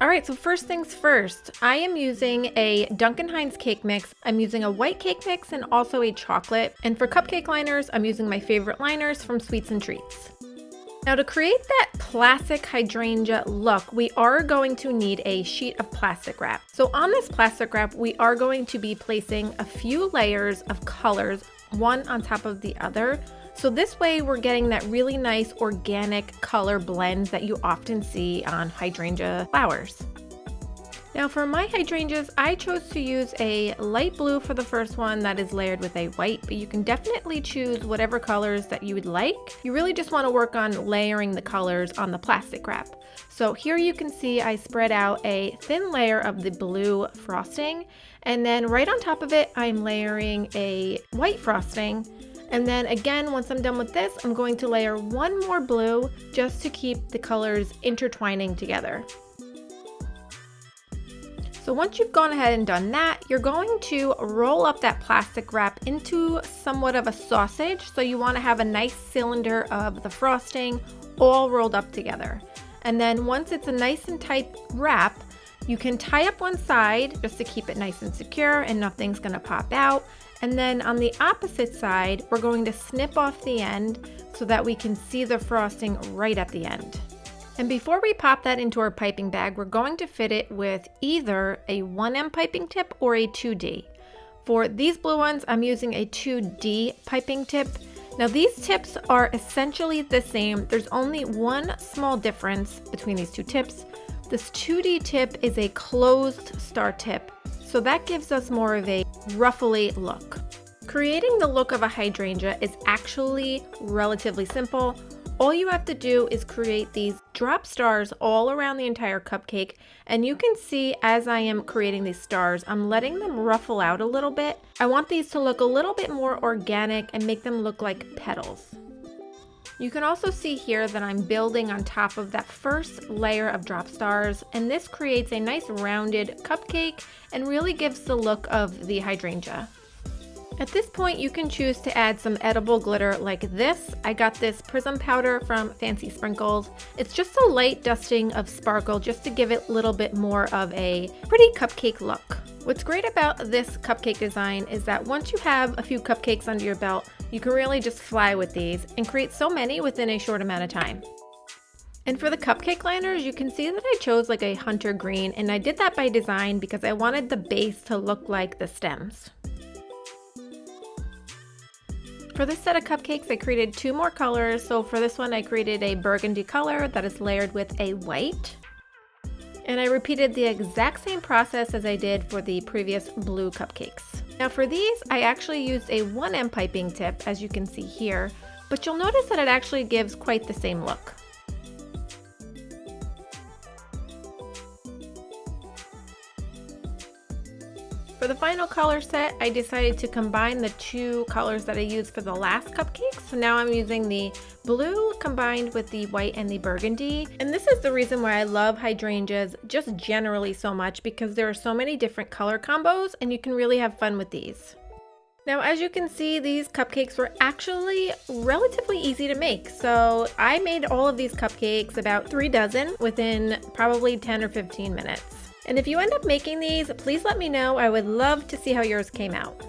Alright, so first things first, I am using a Duncan Hines cake mix. I'm using a white cake mix and also a chocolate. And for cupcake liners, I'm using my favorite liners from Sweets and Treats. Now to create that classic hydrangea look, we are going to need a sheet of plastic wrap. So on this plastic wrap, we are going to be placing a few layers of colors, one on top of the other. So this way we're getting that really nice organic color blend that you often see on hydrangea flowers. Now for my hydrangeas, I chose to use a light blue for the first one that is layered with a white, but you can definitely choose whatever colors that you would like. You really just want to work on layering the colors on the plastic wrap. So here you can see I spread out a thin layer of the blue frosting, and then right on top of it, I'm layering a white frosting. And then again, once I'm done with this, I'm going to layer one more blue just to keep the colors intertwining together. So once you've gone ahead and done that, you're going to roll up that plastic wrap into somewhat of a sausage. So you want to have a nice cylinder of the frosting all rolled up together. And then once it's a nice and tight wrap, you can tie up one side just to keep it nice and secure and nothing's going to pop out. And then on the opposite side, we're going to snip off the end so that we can see the frosting right at the end. And before we pop that into our piping bag, we're going to fit it with either a 1M piping tip or a 2D. For these blue ones, I'm using a 2D piping tip. Now these tips are essentially the same. There's only one small difference between these two tips. This 2D tip is a closed star tip, so that gives us more of a ruffly look. Creating the look of a hydrangea is actually relatively simple. All you have to do is create these drop stars all around the entire cupcake, and you can see as I am creating these stars, I'm letting them ruffle out a little bit. I want these to look a little bit more organic and make them look like petals. You can also see here that I'm building on top of that first layer of drop stars, and this creates a nice rounded cupcake and really gives the look of the hydrangea. At this point, you can choose to add some edible glitter like this. I got this prism powder from Fancy Sprinkles. It's just a light dusting of sparkle just to give it a little bit more of a pretty cupcake look. What's great about this cupcake design is that once you have a few cupcakes under your belt, you can really just fly with these and create so many within a short amount of time. And for the cupcake liners, you can see that I chose like a hunter green, and I did that by design because I wanted the base to look like the stems. For this set of cupcakes, I created two more colors. So for this one, I created a burgundy color that is layered with a white. And I repeated the exact same process as I did for the previous blue cupcakes. Now for these, I actually used a 1M piping tip, as you can see here, but you'll notice that it actually gives quite the same look. For the final color set, I decided to combine the two colors that I used for the last cupcake. So now I'm using the blue combined with the white and the burgundy. And this is the reason why I love hydrangeas just generally so much, because there are so many different color combos and you can really have fun with these. Now, as you can see, these cupcakes were actually relatively easy to make. So I made all of these cupcakes, about 3 dozen, within probably 10 or 15 minutes. And if you end up making these, please let me know. I would love to see how yours came out.